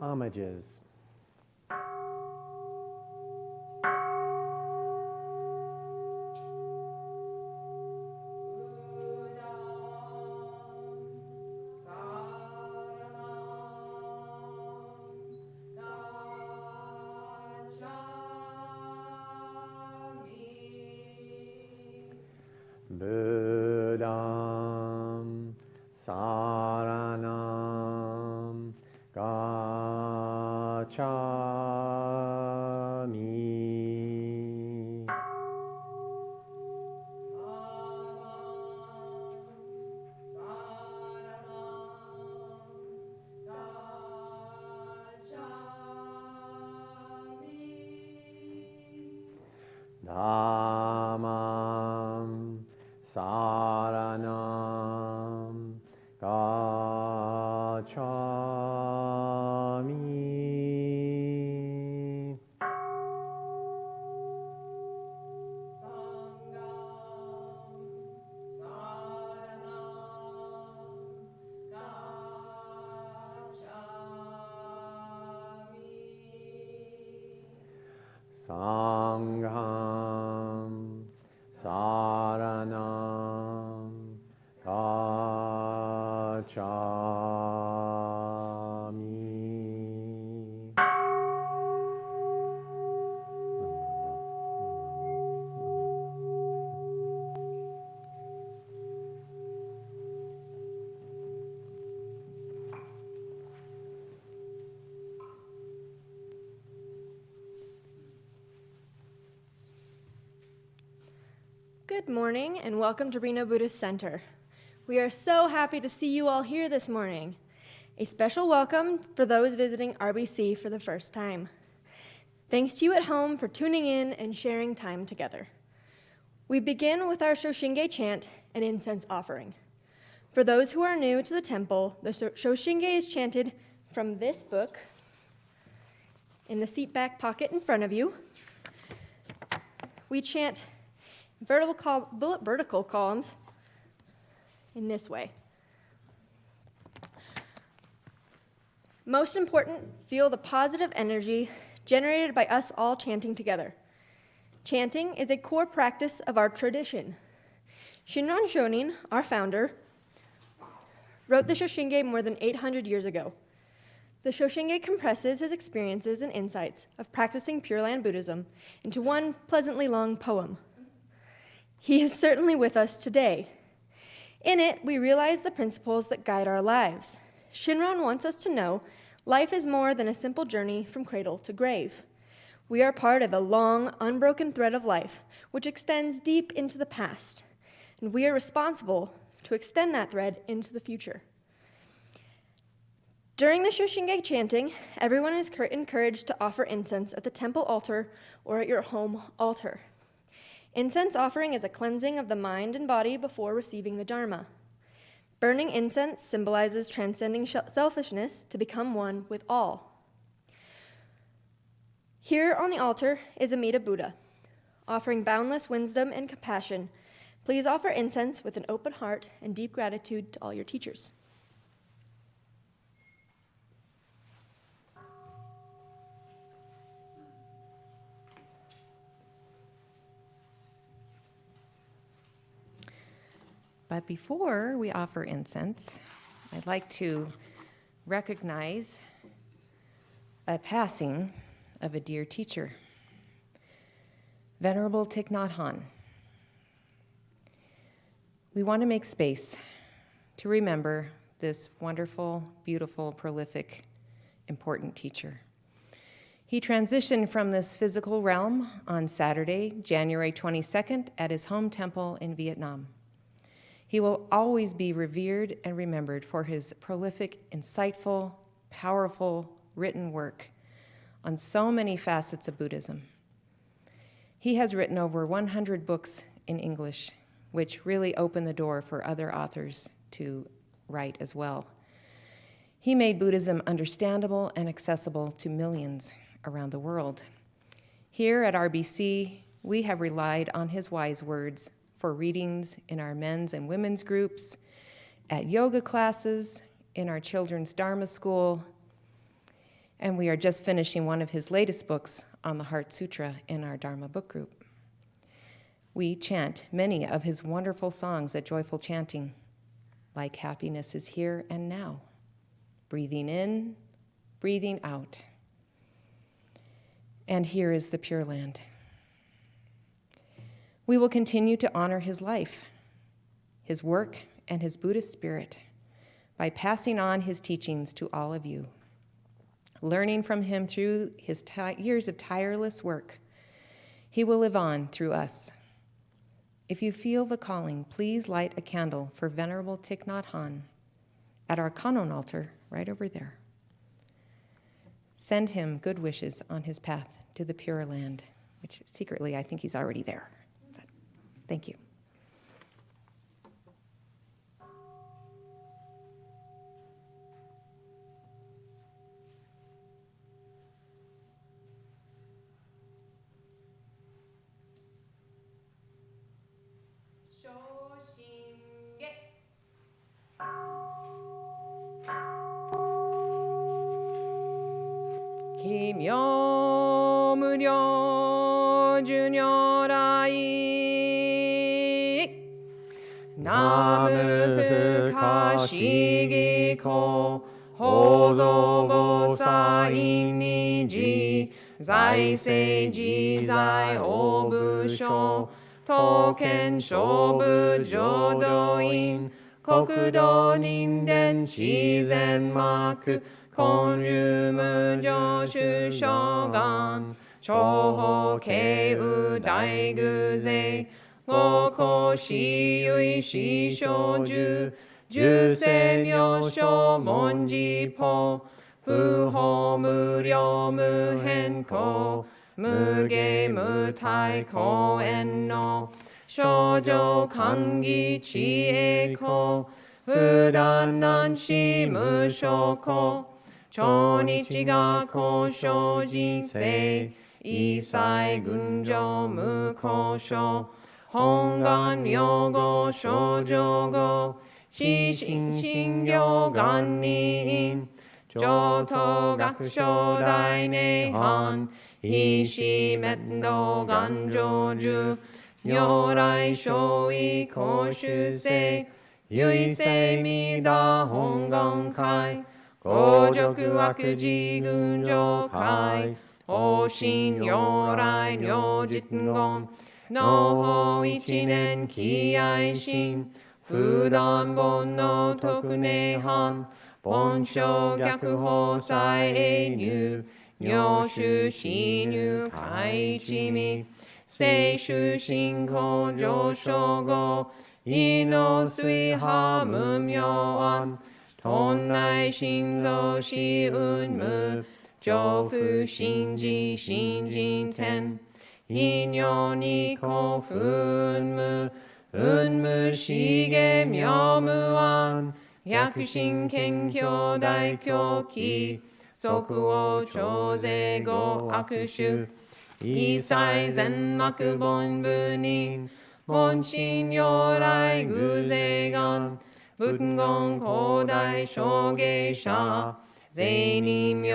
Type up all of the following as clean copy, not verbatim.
Homages. Buddham Saranam Gacchami. Dhammam Saranam Gacchami. Sangham Saranam Gacchami. Good morning and welcome to Reno Buddhist Center. We are so happy to see you all here this morning. A special welcome for those visiting RBC for the first time. Thanks to you at home for tuning in and sharing time together. We begin with our Shoshinge chant and incense offering. For those who are new to the temple, the Shoshinge is chanted from this book in the seat back pocket in front of you. We chant vertical columns in this way. Most important, feel the positive energy generated by us all chanting together. Chanting is a core practice of our tradition. Shinran Shonin, our founder, wrote the Shoshinge more than 800 years ago. The Shoshinge compresses his experiences and insights of practicing Pure Land Buddhism into one pleasantly long poem. He is certainly with us today. In it, we realize the principles that guide our lives. Shinran wants us to know life is more than a simple journey from cradle to grave. We are part of a long, unbroken thread of life, which extends deep into the past, and we are responsible to extend that thread into the future. During the Shoshinge chanting, everyone is encouraged to offer incense at the temple altar or at your home altar. Incense offering is a cleansing of the mind and body before receiving the Dharma. Burning incense symbolizes transcending selfishness to become one with all. Here on the altar is Amida Buddha, offering boundless wisdom and compassion. Please offer incense with an open heart and deep gratitude to all your teachers. But before we offer incense, I'd like to recognize a passing of a dear teacher, Venerable Thich Nhat Hanh. We want to make space to remember this wonderful, beautiful, prolific, important teacher. He transitioned from this physical realm on Saturday, January 22nd, at his home temple in Vietnam. He will always be revered and remembered for his prolific, insightful, powerful written work on so many facets of Buddhism. He has written over 100 books in English, which really opened the door for other authors to write as well. He made Buddhism understandable and accessible to millions around the world. Here at RBC, we have relied on his wise words for readings in our men's and women's groups, at yoga classes, in our children's Dharma school, And we are just finishing one of his latest books on the Heart Sutra in our Dharma book group. We chant many of his wonderful songs at Joyful Chanting, like happiness is here and now, breathing in, breathing out. And here is the Pure Land. We will continue to honor his life, his work, and his Buddhist spirit by passing on his teachings to all of you. Learning from him through his years of tireless work, he will live on through us. If you feel the calling, please light a candle for Venerable Thich Nhat Hanh at our Kannon altar right over there. Send him good wishes on his path to the Pure Land, which secretly I think he's already there. But thank you. 기묘 무료 주녀라이 나무 가시기코 호소고사인니지 자이세지자이 오부쇼 토켄쇼부조도인国土人伝自然幕根流無常主将願長法慶右大偶勢五行四唯四小樹十世妙正文字法不法無量無変更無下無体公園の少女歓喜知恵子不断難し無償子超日が交渉人生一切群上無交渉本願名号少女語死心信行願人上等学章大涅槃非死滅道願成就如来所意公主世唯世弥陀本願会五辱悪事群上会往生如来如実言の法一年喜愛心普段本の特涅槃本性逆法再永入妙種死入開一味聖種信仰上昇後意の水波無明暗本来心臓死運無上不信自信人天異尿に興奮無運無資源妙無暗百神謙虚大狂気即応超税後悪種一切善悪本部人本心如来偶勢願仏言広大小芸者税人名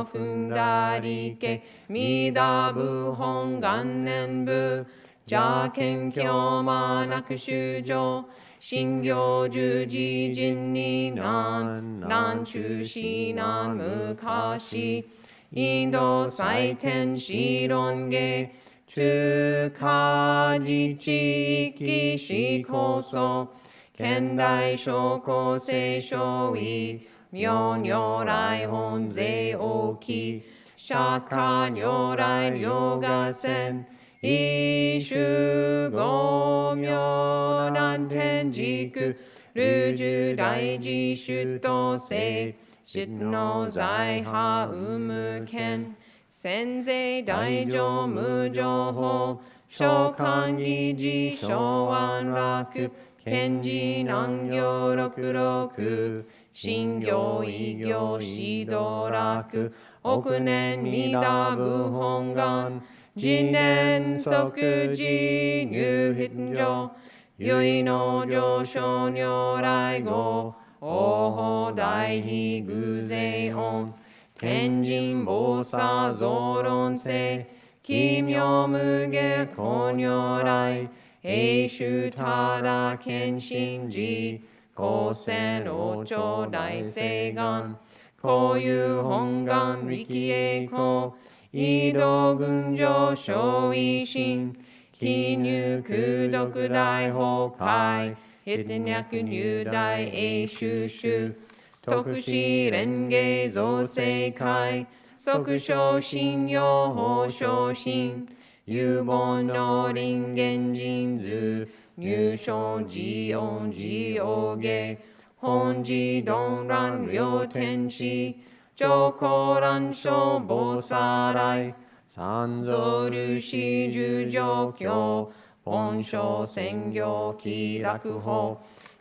踏んだりけ弥陀部本願念部邪見教魔なく修上信行十字人に難中止難昔インド祭天子論芸中華自治域史構想現代諸公聖書意妙如来本税大き釈迦如来両河線一種五妙難天軸ルジュ大事出頭聖出の財派有無権先世大乗無情報召喚議事小安楽賢治南行六六信行異行指導楽億年弥陀部本願次年即時入筆上唯の上昇如来語王法大悲偶勢音天神菩薩増論世奇妙無下公如来永寿ただ謙信寺高専王朝大聖願こういう本願力栄光移動群上小維新記入空読大崩壊筆脈入大永収集特使蓮華造成会即昇進用法昇進有本の人間人図入所自音自王下本自動乱両天使上高乱小菩薩来三蔵ルシ十上教本書専業気楽法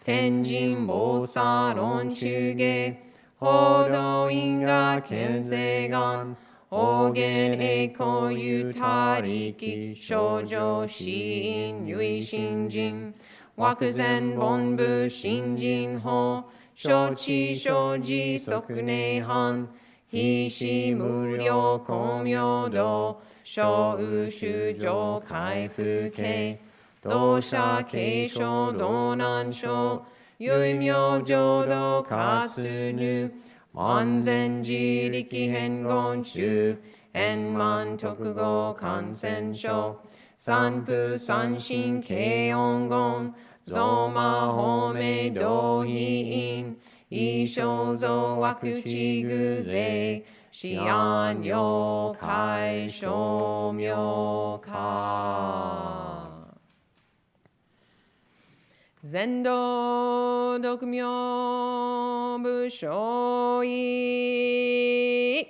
天神菩薩論主下報道因果見世願方言栄光ゆたりき少女死因唯心人惑前本部新人法承知承持即内藩非死無料光明道小宇宙上回復系同社継承道南省唯名浄土活入万全自力変言中円満特合感染症三風三神慶音言増魔法明道非因異生増惑地偶税思案妖怪称名化全道独名部所意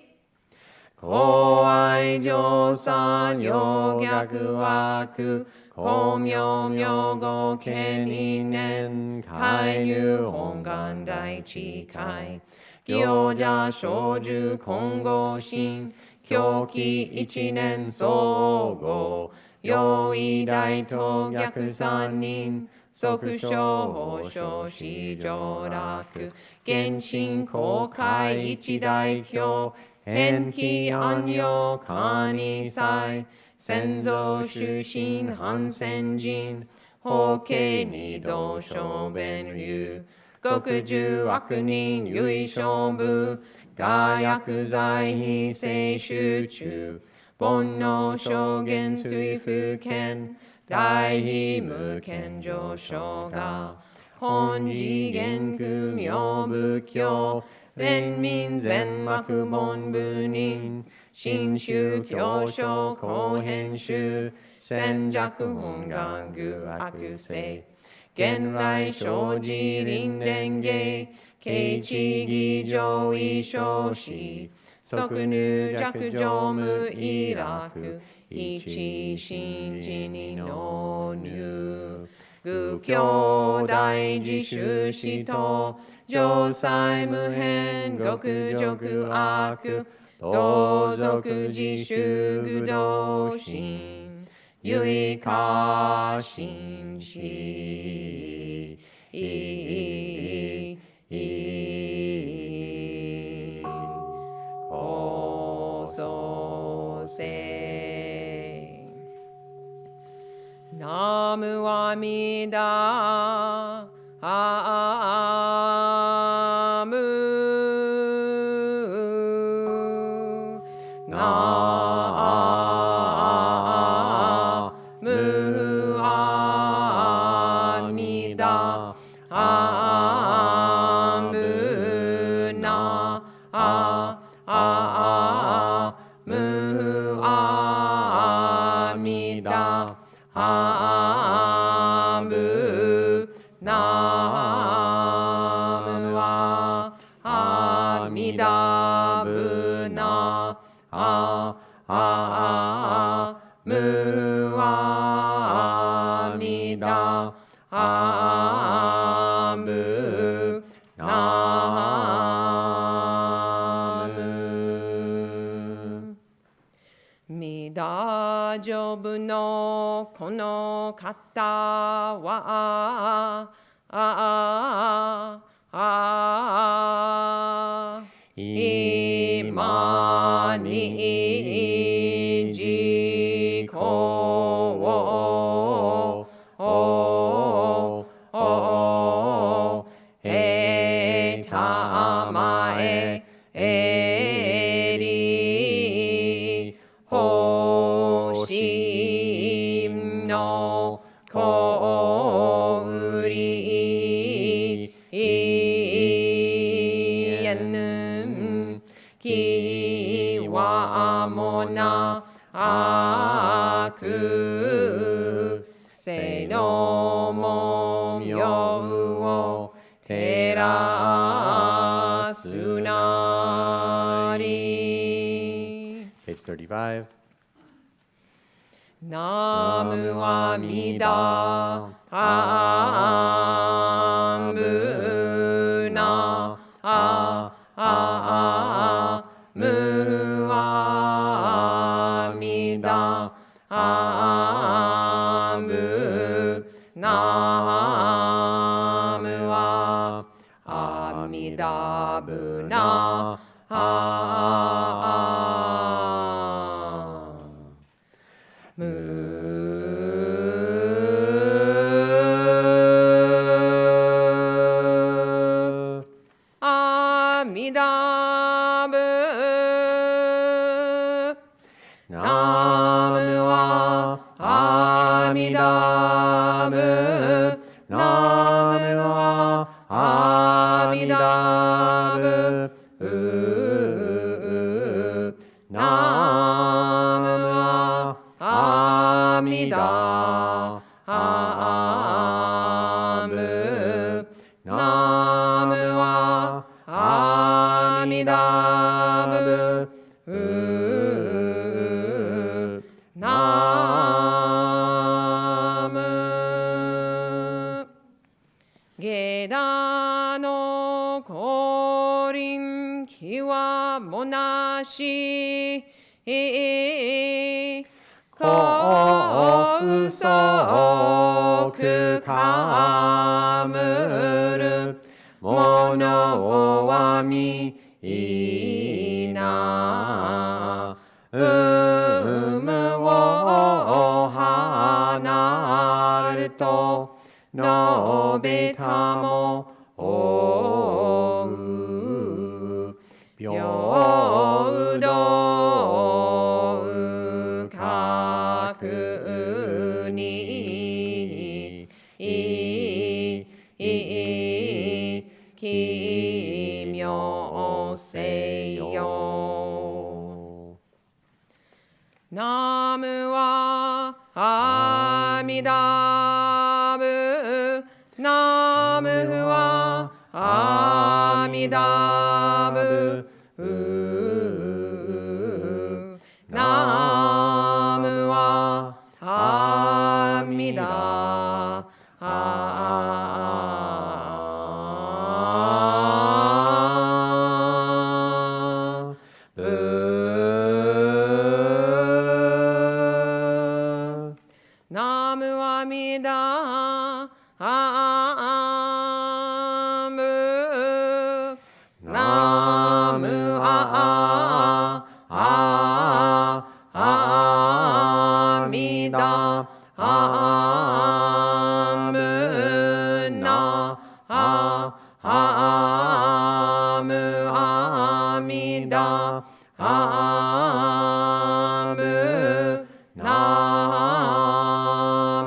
公愛上三両逆惑公明明語権因縁介入本願大智慧行者小樹金剛心狂気一年総合用意大と逆三人即小法小四上楽現心公開一大教天気安養官二祭先祖出身反戦人法家二道小弁流極重悪人唯小部下薬剤非正集中煩悩証言水不見大非無権上昇が本次元空妙仏教連民全幕本部人新宗教書後編集戦弱本願具悪性現来生じ臨連芸慶地義上位少子即入弱上無意楽一心地に納入愚教大自主死と上妻無変極辱悪同族自主愚道心唯過信し高創世ナムアミダアムナムアミダアムナムアミダアムナムは阿弥陀仏なむは阿弥陀むナム弥陀成部のこの方は今まにじこへたまえりほしのこうりやぬきわもなあくせのもみょうを照らすなり。Page 35. ナムアミダアムナアムアミダアムナムアアミダブナアミダブナムアアミダブナムアアミダブナムアアミダアムナムアアミダブナムゲダの降臨きはもなし高速かむるものはみいなうむを離ると述べたもおう平等確に奇妙せよナムは阿弥陀仏ナムは阿弥陀仏ナムは阿弥陀ナムアミダアムナムアミダアムナアムアミダアムナ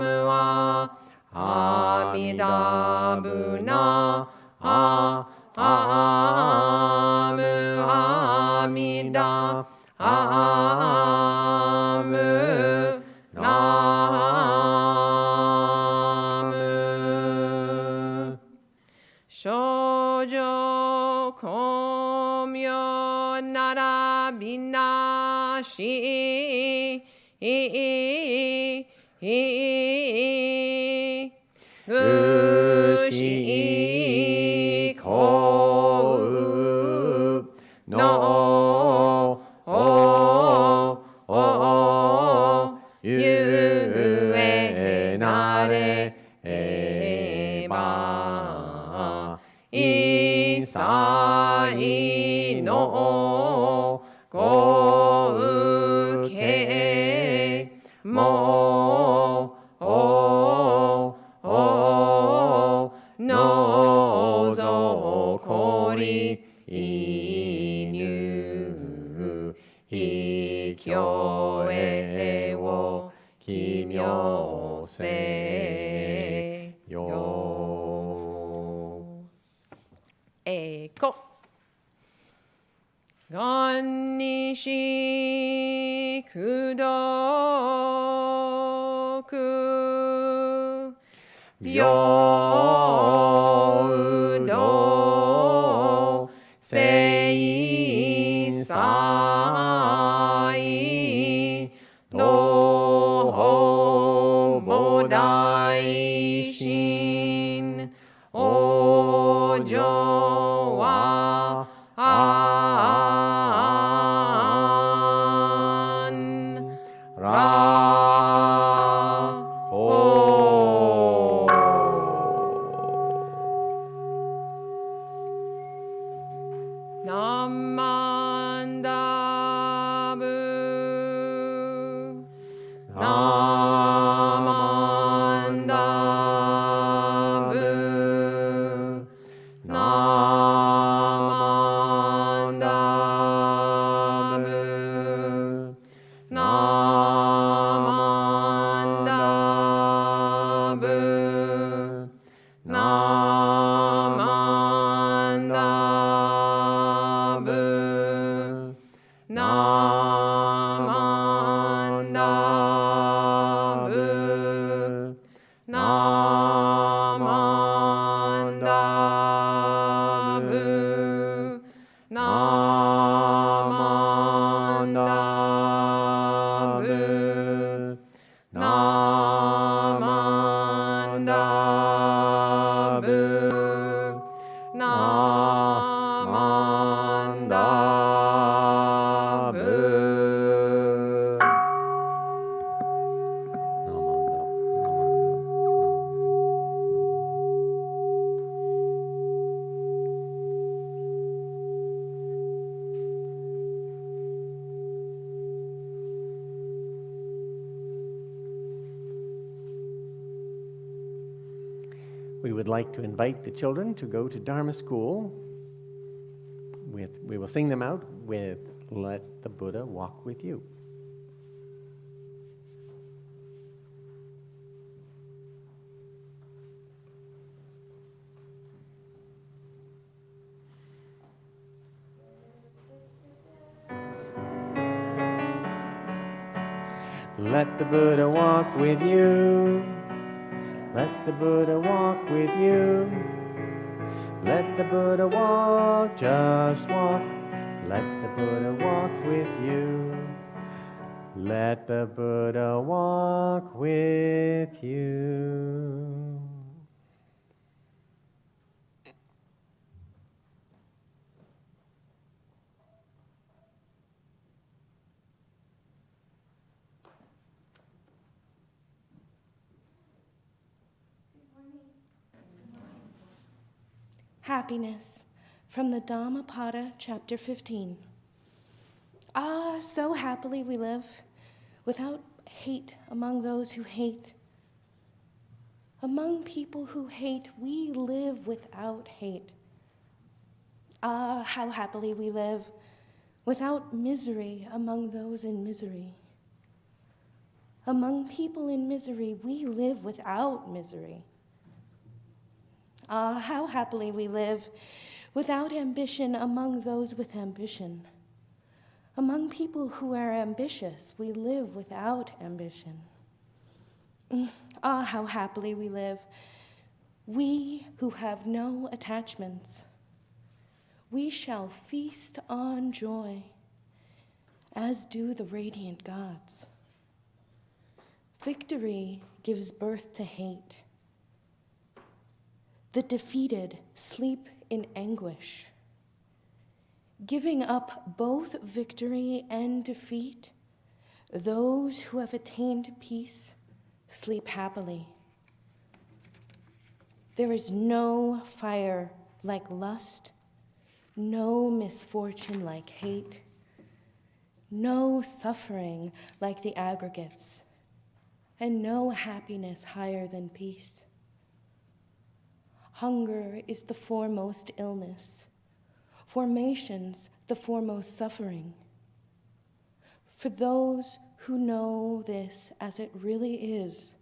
ムは阿弥陀仏なアム阿弥陀アムナム少女光明ならびなしぐしこうのゆえなればいさいの Byo-do sei sai do bodai shin ojo wa an ra ho. Namandabu. Namandabu. Namandabu. Namandabu. Namandabu. Namandabu. Namandabu. Namandabu. Namandabu. Namandabu. We would like to invite the children to go to Dharma school. We will sing them out with Let the Buddha Walk With You. Let the Buddha walk with you. Let the Buddha walk with you. Let the Buddha walk, just walk. Let the Buddha walk with you. Let the Buddha walk with you. Happiness from the Dhammapada, chapter 15. Ah, so happily we live, without hate among those who hate. Among people who hate, we live without hate. Ah, how happily we live, without misery among those in misery. Among people in misery, we live without misery. Ah, how happily we live, without ambition among those with ambition. Among people who are ambitious, we live without ambition. Ah, how happily we live, we who have no attachments. We shall feast on joy, as do the radiant gods. Victory gives birth to hate. The defeated sleep in anguish. Giving up both victory and defeat, those who have attained peace sleep happily. There is no fire like lust, no misfortune like hate, no suffering like the aggregates, and no happiness higher than peace. Hunger is the foremost illness, formations the foremost suffering. For those who know this as it really is,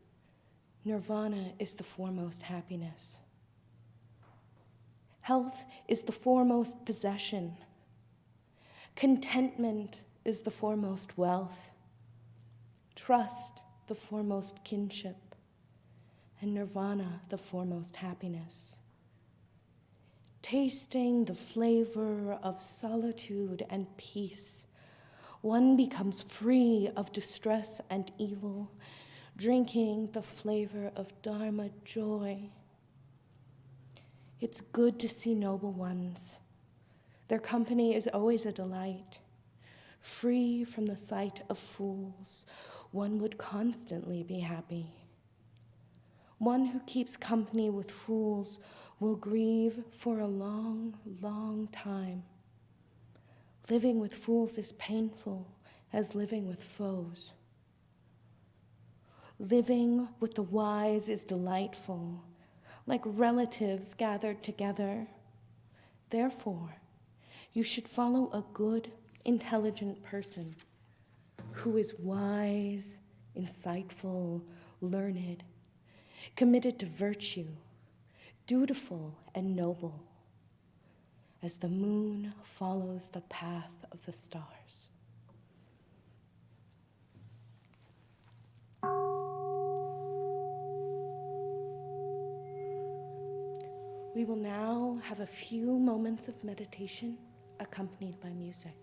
nirvana is the foremost happiness. Health is the foremost possession. Contentment is the foremost wealth. Trust the foremost kinship. and nirvana the foremost happiness. Tasting the flavor of solitude and peace, one becomes free of distress and evil, drinking the flavor of Dharma joy. It's good to see noble ones. Their company is always a delight. Free from the sight of fools, one would constantly be happy. One who keeps company with fools will grieve for a long, long time. Living with fools is painful as living with foes. Living with the wise is delightful, like relatives gathered together. Therefore, you should follow a good, intelligent person who is wise, insightful, learned, committed to virtue, dutiful and noble, as the moon follows the path of the stars. We will now have a few moments of meditation accompanied by music.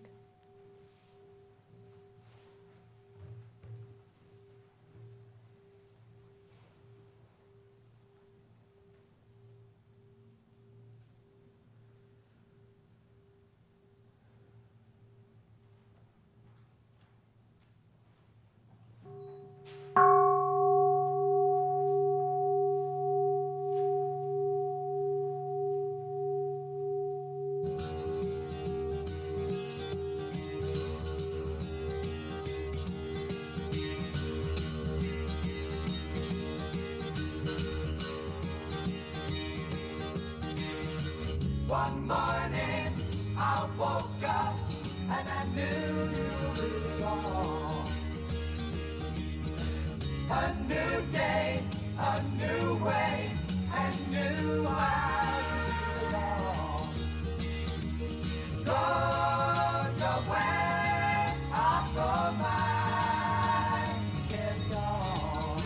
One morning I woke up and I knew it all. A new day, a new way, and new eyes to see it all. Go your way, I'll go mine, get on.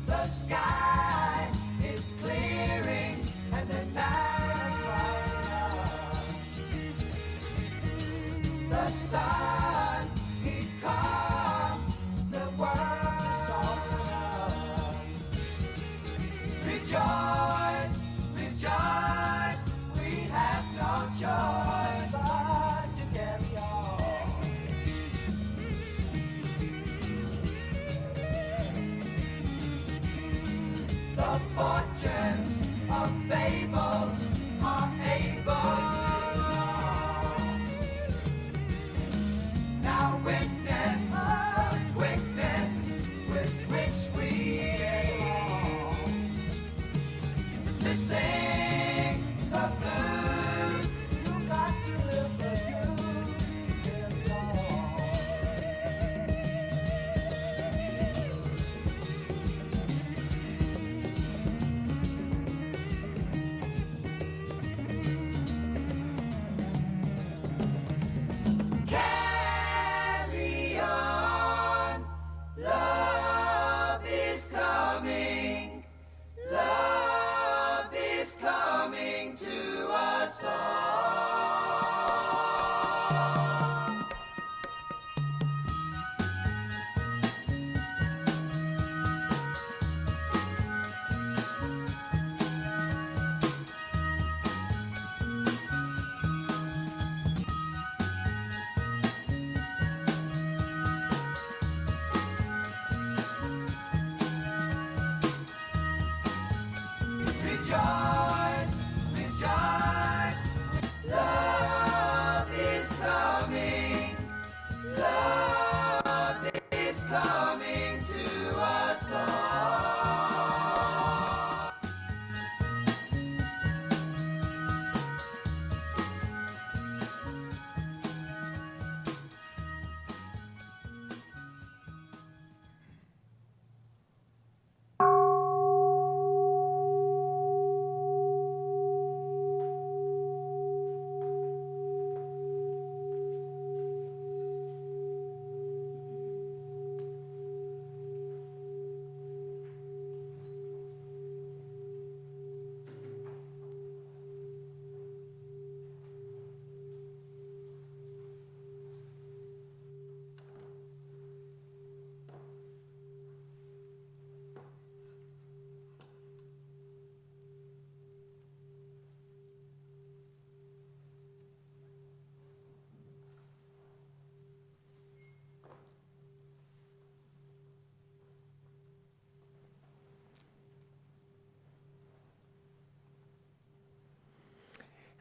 The sky is clearing and the night is bright enough. The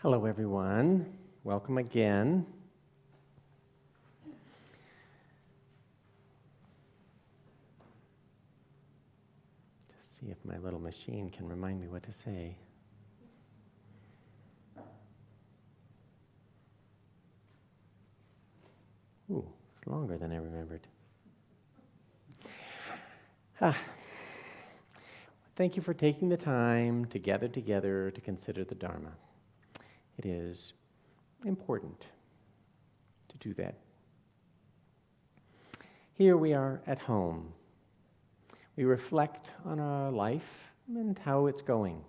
Hello, everyone. Welcome again. Let's see if my little machine can remind me what to say. Ooh, it's longer than I remembered. Thank you for taking the time to gather together to consider the Dharma. It is important to do that. Here we are at home. We reflect on our life and how it's going.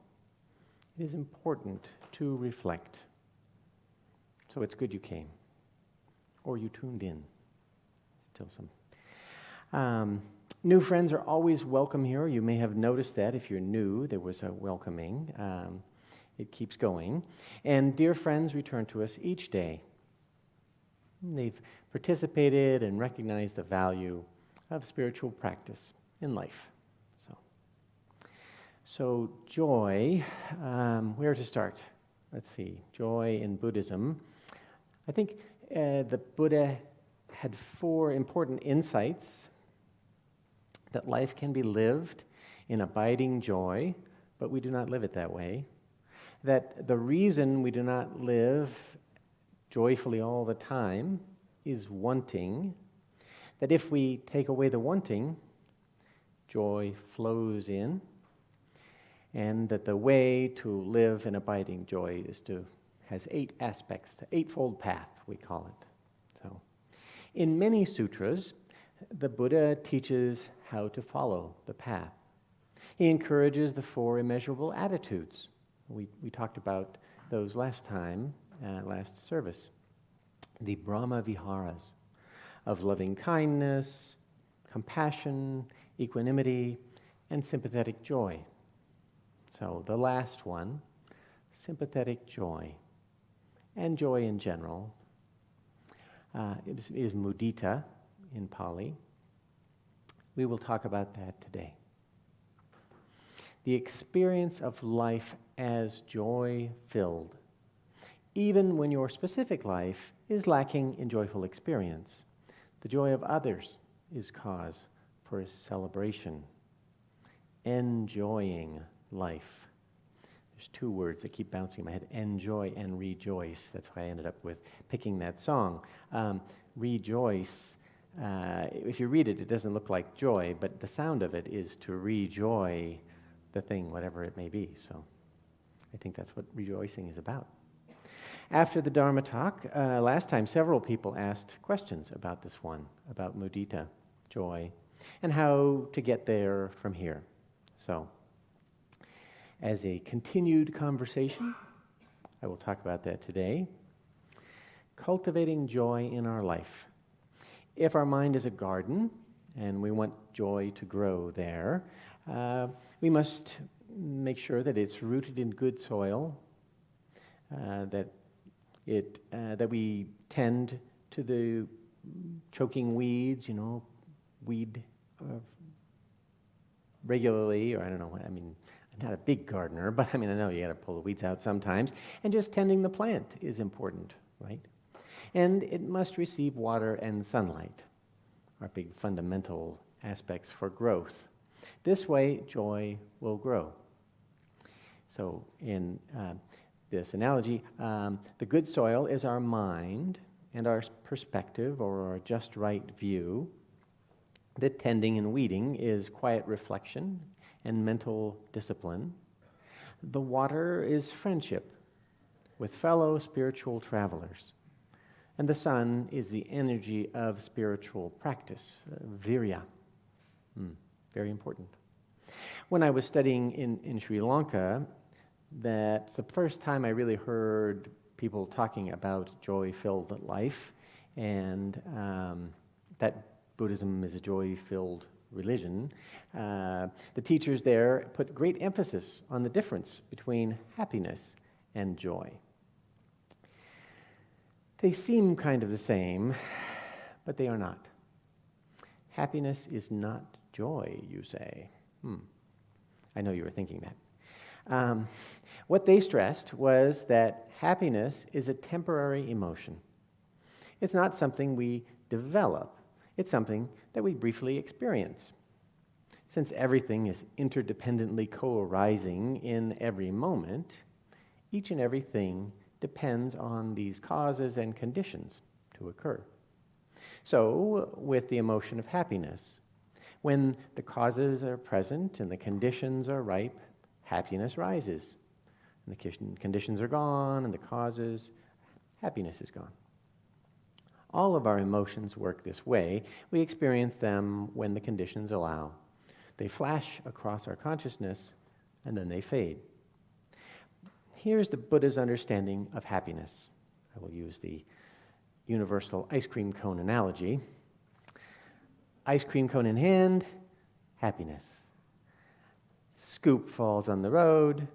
It is important to reflect. So it's good you came, or you tuned in. Still some. New friends are always welcome here. You may have noticed that if you're new, there was a welcoming. It keeps going. And dear friends return to us each day. They've participated and recognized the value of spiritual practice in life. So joy, where to start? Let's see, joy in Buddhism. I think the Buddha had 4 important insights: that life can be lived in abiding joy, but we do not live it that way. That the reason we do not live joyfully all the time is wanting. That if we take away the wanting, joy flows in. And that the way to live in abiding joy has 8 aspects, the eightfold path, we call it. So, in many sutras, the Buddha teaches how to follow the path. He encourages the 4 immeasurable attitudes. We talked about those last service. The Brahma Viharas of loving kindness, compassion, equanimity, and sympathetic joy. So the last one, sympathetic joy, and joy in general, is mudita in Pali. We will talk about that today. The experience of life as joy-filled, even when your specific life is lacking in joyful experience. The joy of others is cause for celebration. Enjoying life. There's 2 words that keep bouncing in my head: enjoy and rejoice. That's why I ended up with picking that song. Rejoice, if you read it, it doesn't look like joy, but the sound of it is to rejoy the thing, whatever it may be. So I think that's what rejoicing is about. After the Dharma talk, last time, several people asked questions about this one, about mudita, joy, and how to get there from here. So, as a continued conversation, I will talk about that today. Cultivating joy in our life. If our mind is a garden and we want joy to grow there, we must make sure that it's rooted in good soil, that we tend to the choking weeds, weed regularly, or I don't know what, I'm not a big gardener, but I know you got to pull the weeds out sometimes. And just tending the plant is important, right? And it must receive water and sunlight, our big fundamental aspects for growth. This way, joy will grow. So in this analogy, the good soil is our mind and our perspective, or our just right view. The tending and weeding is quiet reflection and mental discipline. The water is friendship with fellow spiritual travelers. And the sun is the energy of spiritual practice, virya. Very important. When I was studying in Sri Lanka, that's the first time I really heard people talking about joy-filled life, and that Buddhism is a joy-filled religion. The teachers there put great emphasis on the difference between happiness and joy. They seem kind of the same, but they are not. Happiness is not joy, you say. I know you were thinking that. What they stressed was that happiness is a temporary emotion. It's not something we develop. It's something that we briefly experience. Since everything is interdependently co-arising in every moment, each and everything depends on these causes and conditions to occur. So, with the emotion of happiness, when the causes are present and the conditions are ripe, happiness rises. And the conditions are gone and the causes, happiness is gone. All of our emotions work this way. We experience them when the conditions allow. They flash across our consciousness and then they fade. Here's the Buddha's understanding of happiness. I will use the universal ice cream cone analogy. Ice cream cone in hand, happiness. Scoop falls on the road,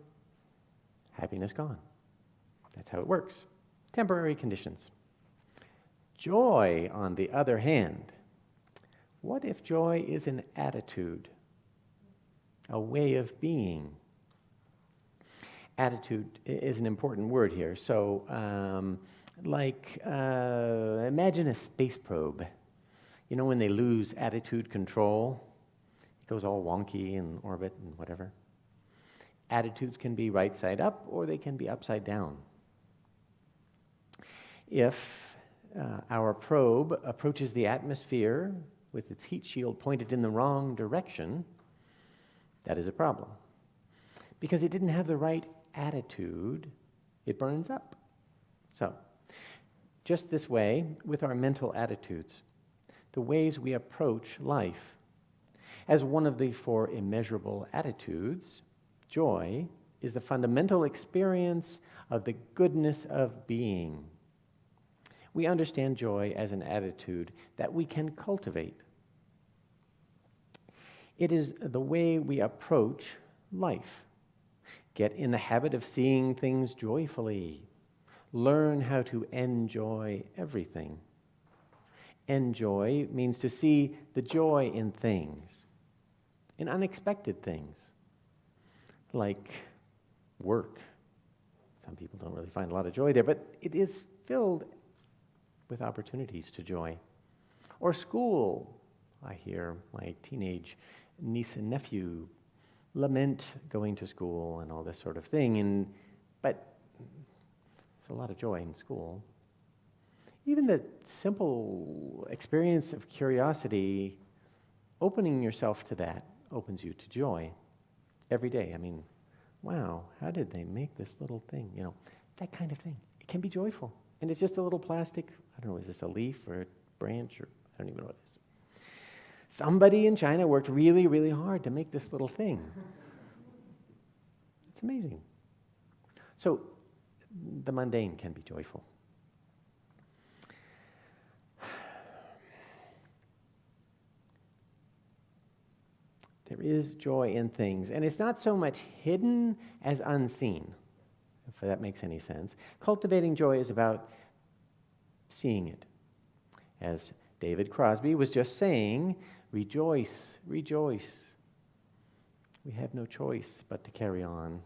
happiness gone. That's how it works. Temporary conditions. Joy, on the other hand, what if joy is an attitude, a way of being? Attitude is an important word here. So, imagine a space probe. You know when they lose attitude control? It goes all wonky in orbit and whatever. Attitudes can be right side up or they can be upside down. If our probe approaches the atmosphere with its heat shield pointed in the wrong direction, that is a problem. Because it didn't have the right attitude, it burns up. So, just this way with our mental attitudes, the ways we approach life. As one of the four immeasurable attitudes, joy is the fundamental experience of the goodness of being. We understand joy as an attitude that we can cultivate. It is the way we approach life. Get in the habit of seeing things joyfully. Learn how to enjoy everything. Enjoy means to see the joy in things, in unexpected things, like work. Some people don't really find a lot of joy there, but it is filled with opportunities to joy. Or school. I hear my teenage niece and nephew lament going to school and all this sort of thing, but there's a lot of joy in school. Even the simple experience of curiosity, opening yourself to that opens you to joy every day. I mean, wow, how did they make this little thing? You know, that kind of thing. It can be joyful. And it's just a little plastic, I don't know, is this a leaf or a branch or I don't even know what it is. Somebody in China worked really, really hard to make this little thing. It's amazing. So the mundane can be joyful. There is joy in things, and it's not so much hidden as unseen, if that makes any sense. Cultivating joy is about seeing it. As David Crosby was just saying, rejoice, rejoice. We have no choice but to carry on.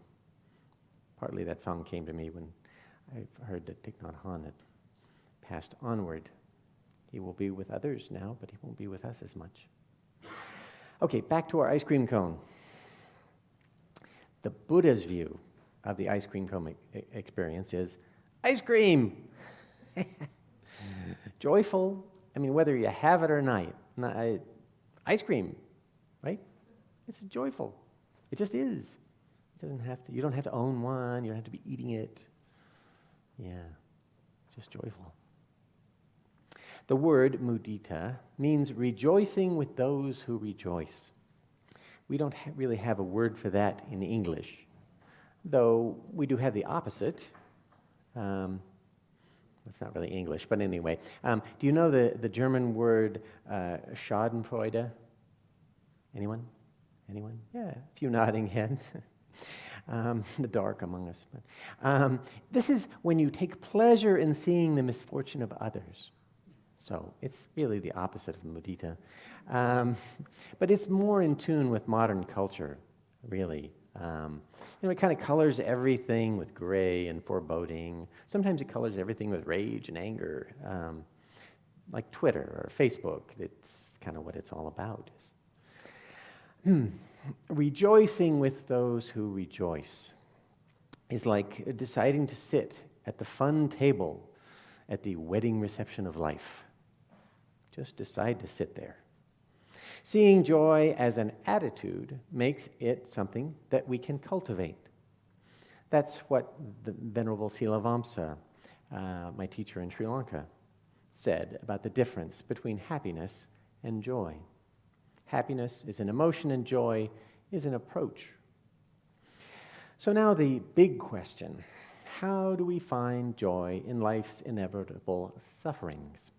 Partly that song came to me when I heard that Thich Nhat Hanh had passed onward. He will be with others now, but he won't be with us as much. Okay, back to our ice cream cone. The Buddha's view of the ice cream cone experience is ice cream. Joyful. I mean, whether you have it or not, ice cream, right? It's joyful. It just is. It doesn't have to. You don't have to own one. You don't have to be eating it. Yeah, just joyful. The word mudita means rejoicing with those who rejoice. We don't really have a word for that in English, though we do have the opposite. That's not really English, but anyway. Do you know the German word Schadenfreude? Anyone? Anyone? Yeah, a few nodding heads. The dark among us. But, this is when you take pleasure in seeing the misfortune of others. So it's really the opposite of mudita. But it's more in tune with modern culture, really. It kind of colors everything with gray and foreboding. Sometimes it colors everything with rage and anger, like Twitter or Facebook. It's kind of what it's all about. Rejoicing with those who rejoice is like deciding to sit at the fun table at the wedding reception of life. Just decide to sit there. Seeing joy as an attitude makes it something that we can cultivate. That's what the Venerable Sila Vamsa, my teacher in Sri Lanka, said about the difference between happiness and joy. Happiness is an emotion and joy is an approach. So now the big question, how do we find joy in life's inevitable sufferings?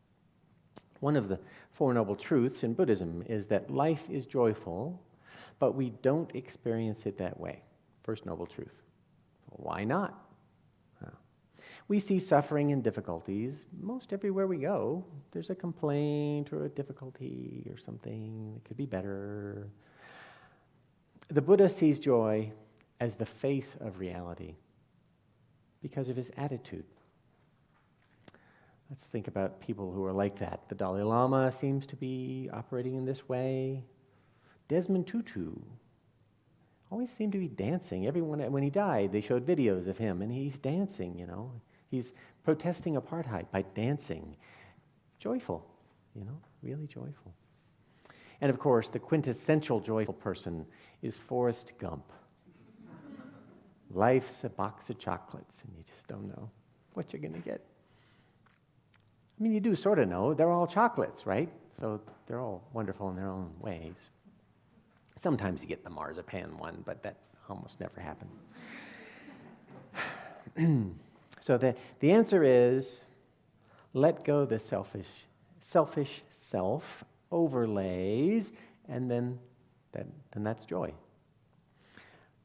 One of the Four Noble Truths in Buddhism is that life is joyful, but we don't experience it that way. First Noble Truth. Why not? We see suffering and difficulties most everywhere we go. There's a complaint or a difficulty or something that could be better. The Buddha sees joy as the face of reality because of his attitude. Let's think about people who are like that. The Dalai Lama seems to be operating in this way. Desmond Tutu always seemed to be dancing. Everyone, when he died, they showed videos of him, and he's dancing, He's protesting apartheid by dancing. Joyful, really joyful. And of course, the quintessential joyful person is Forrest Gump. Life's a box of chocolates, and you just don't know what you're going to get. I mean, you do sort of know. They're all chocolates, right? So they're all wonderful in their own ways. Sometimes you get the marzipan one, but that almost never happens. So the answer is, let go the selfish self overlays, and then that's joy.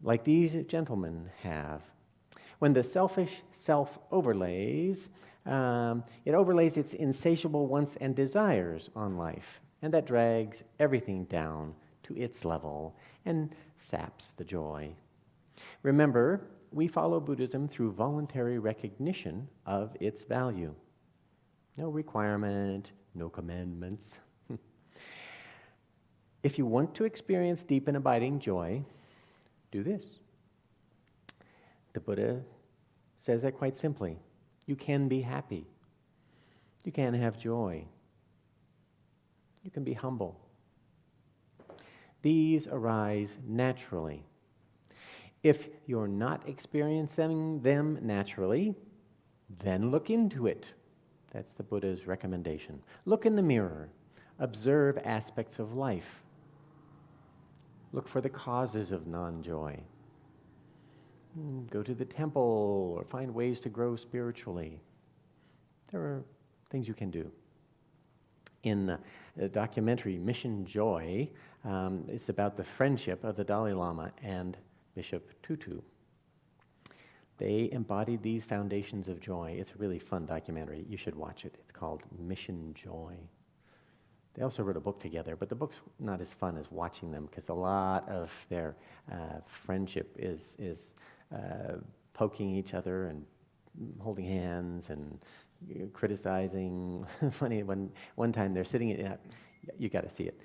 Like these gentlemen have. When the selfish self overlays, it overlays its insatiable wants and desires on life, and that drags everything down to its level and saps the joy. Remember, we follow Buddhism through voluntary recognition of its value. No requirement, no commandments. If you want to experience deep and abiding joy, do this. The Buddha says that quite simply. You can be happy. You can have joy. You can be humble. These arise naturally. If you're not experiencing them naturally, then look into it. That's the Buddha's recommendation. Look in the mirror. Observe aspects of life. Look for the causes of non-joy. Go to the temple or find ways to grow spiritually. There are things you can do. In the documentary Mission Joy, it's about the friendship of the Dalai Lama and Bishop Tutu. They embodied these foundations of joy. It's a really fun documentary. You should watch it. It's called Mission Joy. They also wrote a book together, but the book's not as fun as watching them because a lot of their friendship is poking each other and holding hands and criticizing. Funny, one time they're sitting at, you got to see it.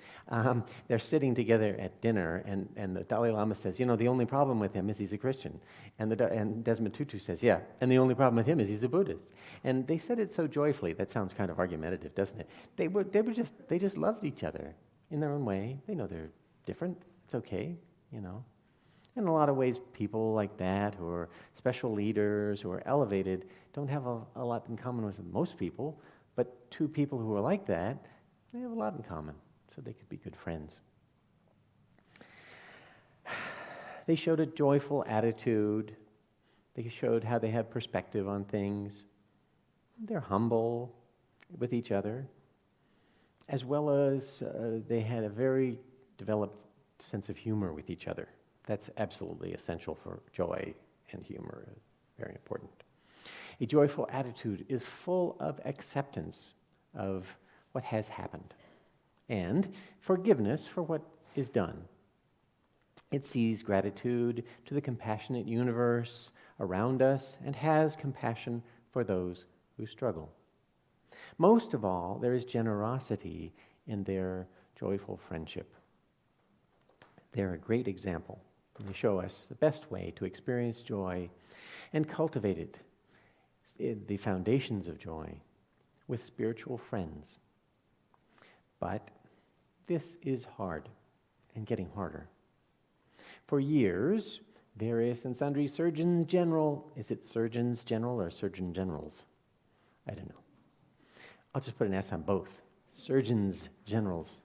They're sitting together at dinner, and the Dalai Lama says, the only problem with him is he's a Christian. And Desmond Tutu says, yeah, and the only problem with him is he's a Buddhist. And they said it so joyfully. That sounds kind of argumentative, doesn't it? They just loved each other in their own way. They know they're different. It's okay, In a lot of ways, people like that, who are special leaders, who are elevated, don't have a lot in common with most people, but two people who are like that, they have a lot in common, so they could be good friends. They showed a joyful attitude. They showed how they had perspective on things. They're humble with each other, as well as they had a very developed sense of humor with each other. That's absolutely essential for joy and humor, very important. A joyful attitude is full of acceptance of what has happened and forgiveness for what is done. It sees gratitude to the compassionate universe around us and has compassion for those who struggle. Most of all, there is generosity in their joyful friendship. They're a great example. They show us the best way to experience joy and cultivate it, the foundations of joy, with spiritual friends. But this is hard and getting harder. For years, various and sundry surgeons general, is it surgeons general or surgeon generals? I don't know. I'll just put an S on both. Surgeons generals.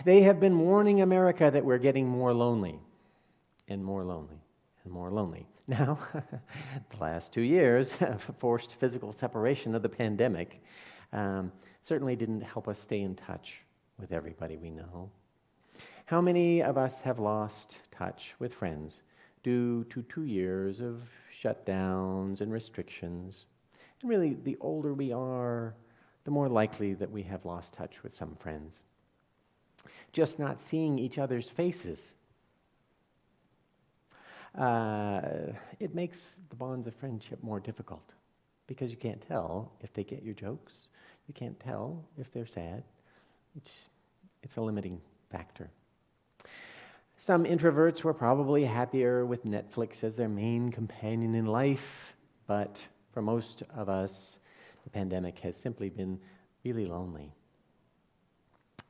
They have been warning America that we're getting more lonely and more lonely and more lonely. Now, the last 2 years of forced physical separation of the pandemic certainly didn't help us stay in touch with everybody we know. How many of us have lost touch with friends due to 2 years of shutdowns and restrictions? And really, the older we are, the more likely that we have lost touch with some friends. Just not seeing each other's faces. It makes the bonds of friendship more difficult because you can't tell if they get your jokes. You can't tell if they're sad. It's a limiting factor. Some introverts were probably happier with Netflix as their main companion in life, but for most of us, the pandemic has simply been really lonely.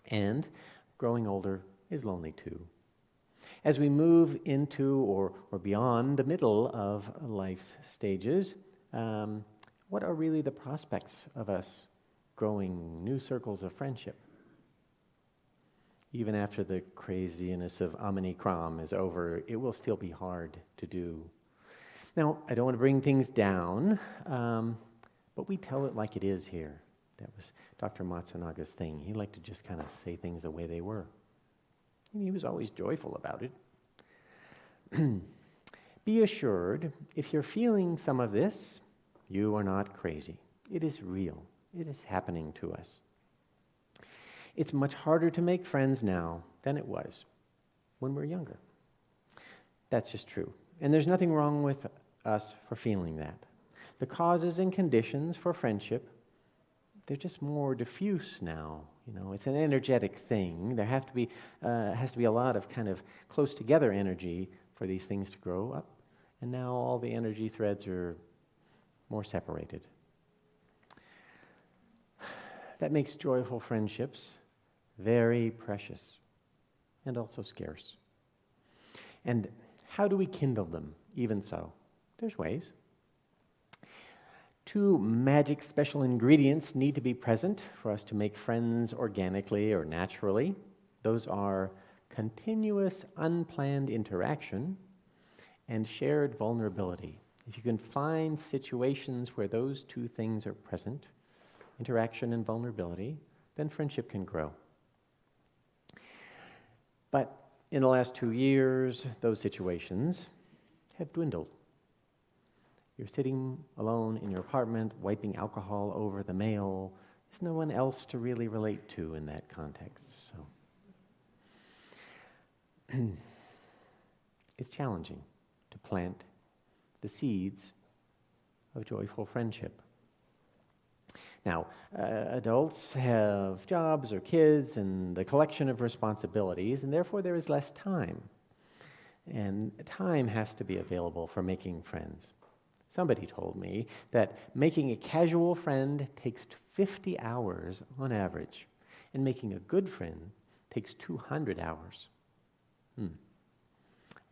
And growing older is lonely too. As we move into or beyond the middle of life's stages, what are really the prospects of us growing new circles of friendship? Even after the craziness of Omicron is over, it will still be hard to do. Now, I don't want to bring things down, but we tell it like it is here. That was Dr. Matsunaga's thing. He liked to just kind of say things the way they were. And he was always joyful about it. Be assured, if you're feeling some of this, you are not crazy. It is real. It is happening to us. It's much harder to make friends now than it was when we were younger. That's just true. And there's nothing wrong with us for feeling that. The causes and conditions for friendship, they're just more diffuse now. You know, it's an energetic thing. There has to be a lot of kind of close together energy for these things to grow up. And now all the energy threads are more separated. That makes joyful friendships very precious and also scarce. And how do we kindle them, even so? There's ways. 2 magic special ingredients need to be present for us to make friends organically or naturally. Those are continuous, unplanned interaction and shared vulnerability. If you can find situations where those 2 things are present, interaction and vulnerability, then friendship can grow. But in the last 2 years, those situations have dwindled. You're sitting alone in your apartment, wiping alcohol over the mail. There's no one else to really relate to in that context. So it's challenging to plant the seeds of joyful friendship. Now, adults have jobs or kids and the collection of responsibilities, and therefore there is less time. And time has to be available for making friends. Somebody told me that making a casual friend takes 50 hours on average, and making a good friend takes 200 hours. I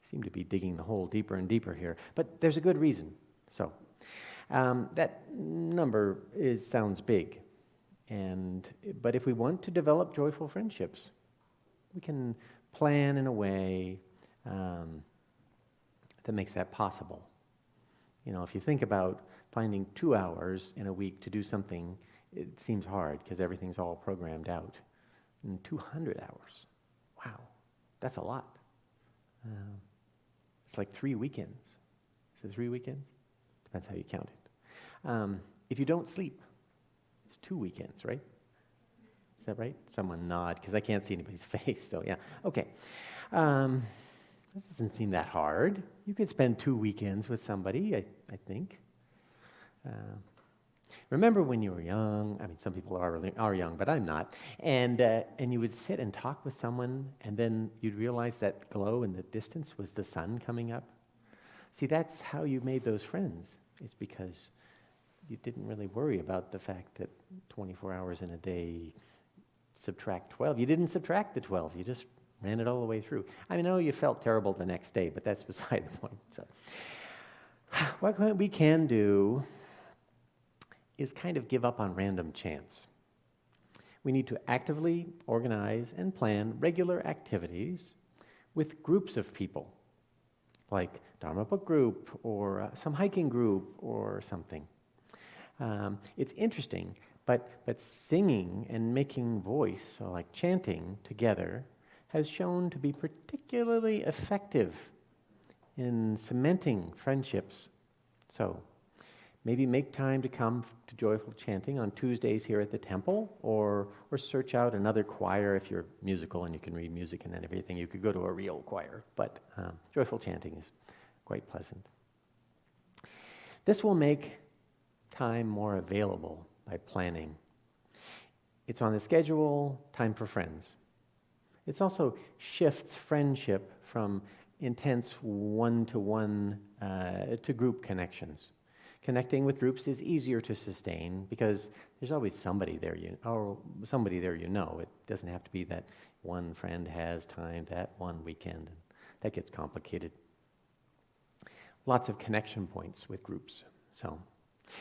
seem to be digging the hole deeper and deeper here, but there's a good reason. So, that number sounds big, but if we want to develop joyful friendships, we can plan in a way that makes that possible. You know, if you think about finding 2 hours in a week to do something, it seems hard because everything's all programmed out. And 200 hours, wow, that's a lot. It's like 3 weekends. Is it 3 weekends? Depends how you count it. If you don't sleep, it's 2 weekends, right? Is that right? Someone nod, because I can't see anybody's face, so yeah. Okay. That doesn't seem that hard. You could spend 2 weekends with somebody, I think. Remember when you were young? I mean, some people are young, but I'm not. And you would sit and talk with someone, and then you'd realize that glow in the distance was the sun coming up. See, that's how you made those friends. It's because you didn't really worry about the fact that 24 hours in a day subtract 12. You didn't subtract the 12. You just ran it all the way through. I know you felt terrible the next day, but that's beside the point. So, what we can do is kind of give up on random chance. We need to actively organize and plan regular activities with groups of people, like Dharma book group or some hiking group or something. It's interesting, but singing and making voice, or like chanting together, has shown to be particularly effective in cementing friendships. So, maybe make time to come to joyful chanting on Tuesdays here at the temple, or search out another choir if you're musical and you can read music and everything. You could go to a real choir, but joyful chanting is quite pleasant. This will make time more available by planning. It's on the schedule, time for friends. It also shifts friendship from intense one-to-one to group connections. Connecting with groups is easier to sustain because there's always somebody there you know. It doesn't have to be that one friend has time that one weekend. That gets complicated. Lots of connection points with groups. So,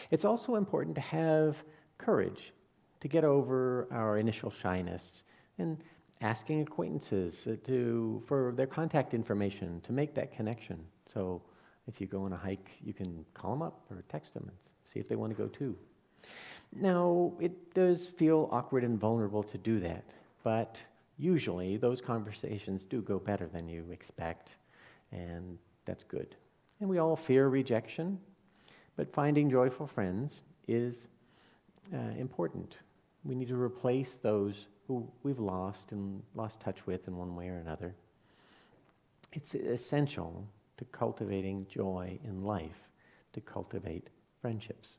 it's also important to have courage to get over our initial shyness and asking acquaintances for their contact information to make that connection. So if you go on a hike, you can call them up or text them and see if they want to go too. Now, it does feel awkward and vulnerable to do that, but usually those conversations do go better than you expect, and that's good. And we all fear rejection, but finding joyful friends is important. We need to replace those who we've lost touch with in one way or another. It's essential to cultivating joy in life, to cultivate friendships.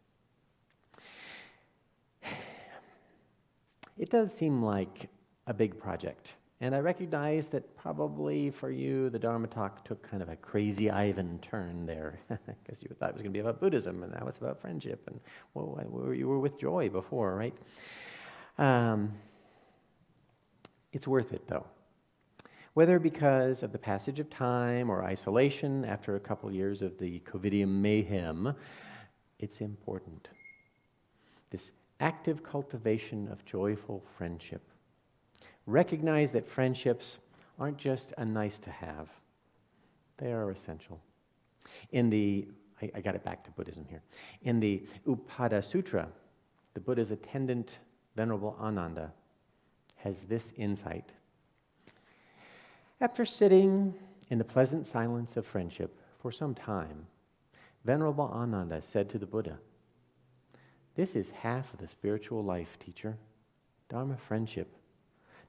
It does seem like a big project, and I recognize that probably for you the Dharma talk took kind of a crazy Ivan turn there, because you thought it was going to be about Buddhism, and now it's about friendship, and you were with joy before, right? It's worth it, though. Whether because of the passage of time or isolation after a couple years of the COVIDium mayhem, it's important. This active cultivation of joyful friendship. Recognize that friendships aren't just a nice to have. They are essential. I got it back to Buddhism here. In the Upada Sutra, the Buddha's attendant, Venerable Ananda, has this insight. After sitting in the pleasant silence of friendship for some time, Venerable Ananda said to the Buddha, "This is half of the spiritual life, teacher. Dharma friendship.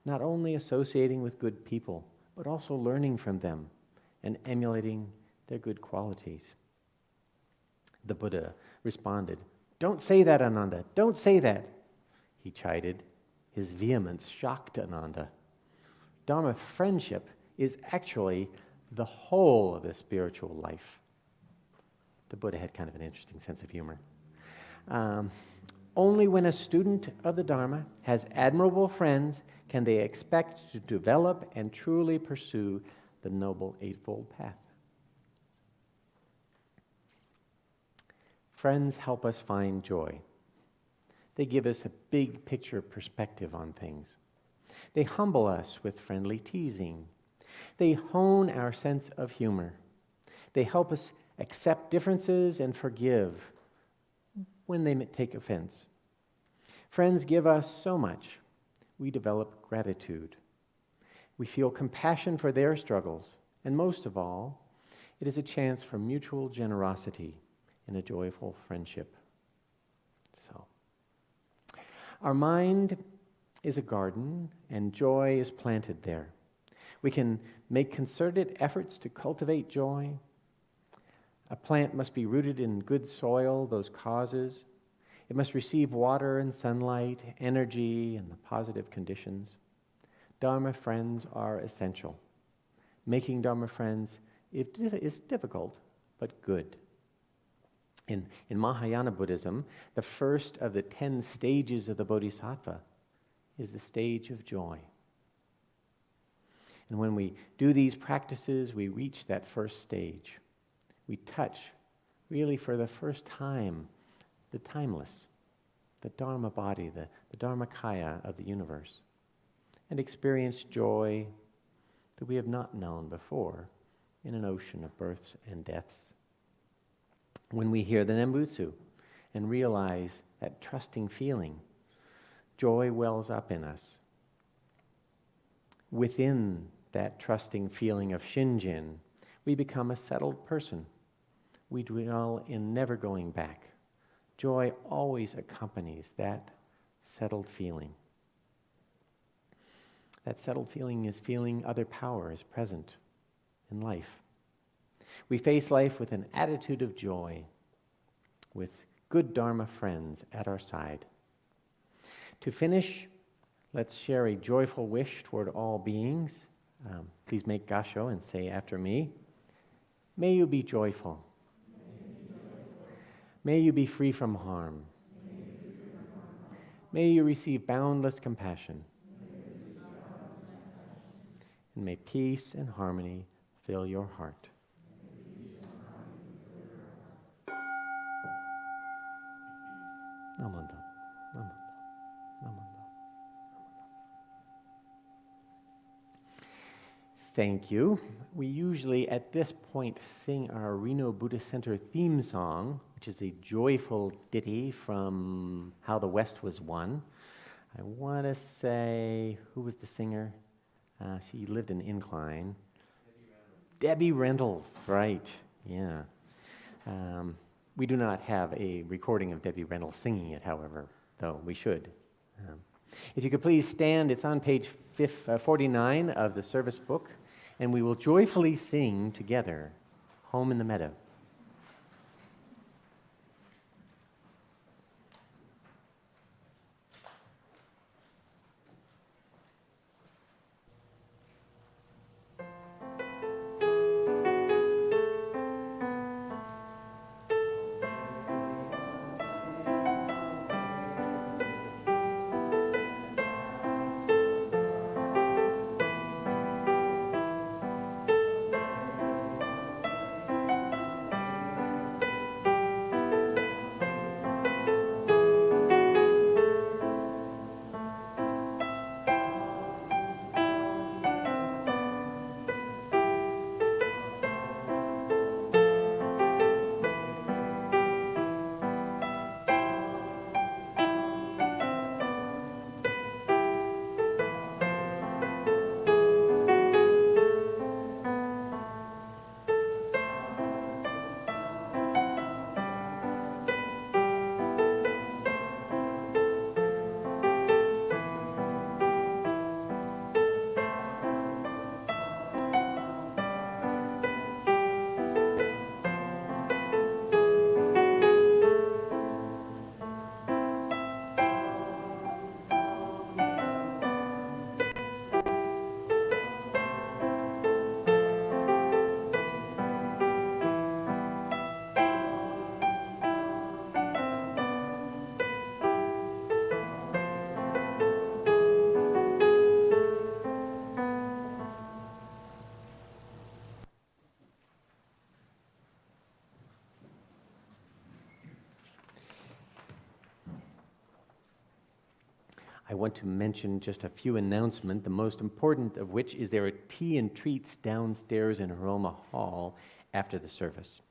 Not only associating with good people, but also learning from them and emulating their good qualities." The Buddha responded, "Don't say that, Ananda. Don't say that." He chided. His vehemence shocked Ananda. Dharma friendship is actually the whole of the spiritual life. The Buddha had kind of an interesting sense of humor. Only when a student of the Dharma has admirable friends can they expect to develop and truly pursue the Noble Eightfold Path. Friends help us find joy. They give us a big picture perspective on things. They humble us with friendly teasing. They hone our sense of humor. They help us accept differences and forgive when they take offense. Friends give us so much. We develop gratitude. We feel compassion for their struggles. And most of all, it is a chance for mutual generosity in a joyful friendship. So, our mind is a garden, and joy is planted there. We can make concerted efforts to cultivate joy. A plant must be rooted in good soil, those causes. It must receive water and sunlight, energy, and the positive conditions. Dharma friends are essential. Making Dharma friends is difficult, but good. In Mahayana Buddhism, the first of the 10 stages of the Bodhisattva is the stage of joy. And when we do these practices, we reach that first stage. We touch, really for the first time, the timeless, the Dharma body, the Dharmakaya of the universe, and experience joy that we have not known before in an ocean of births and deaths. When we hear the Nembutsu and realize that trusting feeling, joy wells up in us. Within that trusting feeling of Shinjin, we become a settled person. We dwell in never going back. Joy always accompanies that settled feeling. That settled feeling is feeling other power is present in life. We face life with an attitude of joy, with good Dharma friends at our side. To finish, let's share a joyful wish toward all beings. Please make gasho and say after me, may you be joyful. May you be free from harm. May you receive boundless compassion. And may peace and harmony fill your heart. Namanda, namanda, namanda. Thank you. We usually at this point sing our Reno Buddhist Center theme song, which is a joyful ditty from How the West Was Won. I want to say, who was the singer? She lived in Incline. Debbie Reynolds, right, yeah. We do not have a recording of Debbie Reynolds singing it, however, though we should. If you could please stand, it's on page 49 of the service book, and we will joyfully sing together, Home in the Meadow. I want to mention just a few announcements, the most important of which is there are tea and treats downstairs in Haroma Hall after the service.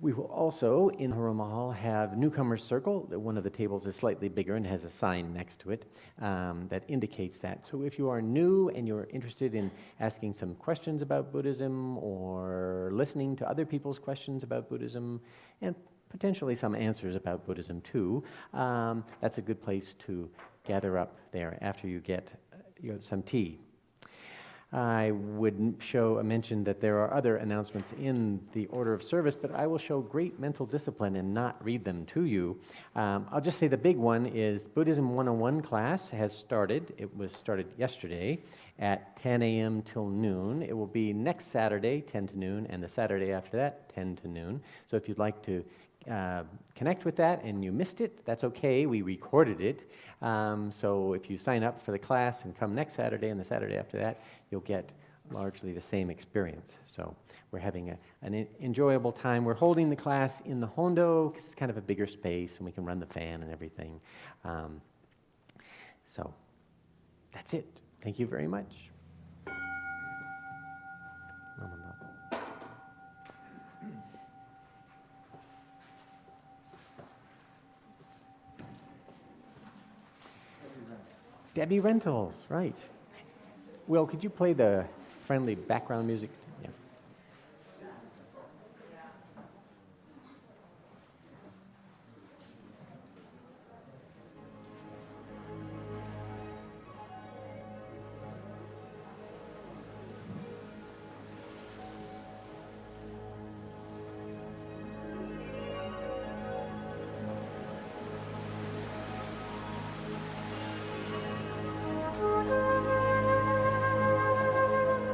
We will also, in Haroma Hall, have Newcomers Circle. One of the tables is slightly bigger and has a sign next to it that indicates that. So if you are new and you're interested in asking some questions about Buddhism or listening to other people's questions about Buddhism, and potentially some answers about Buddhism too, that's a good place to gather up there after you get some tea. I would mention that there are other announcements in the order of service, but I will show great mental discipline and not read them to you. I'll just say the big one is Buddhism 101 class has started. It was started yesterday at 10 a.m. till noon. It will be next Saturday, 10 to noon, and the Saturday after that, 10 to noon. So if you'd like to connect with that and you missed it, that's okay. We recorded it. So if you sign up for the class and come next Saturday and the Saturday after that, you'll get largely the same experience. So we're having an enjoyable time. We're holding the class in the Hondo because it's kind of a bigger space and we can run the fan and everything. So that's it. Thank you very much. Debbie Rentals, right. Will, could you play the friendly background music?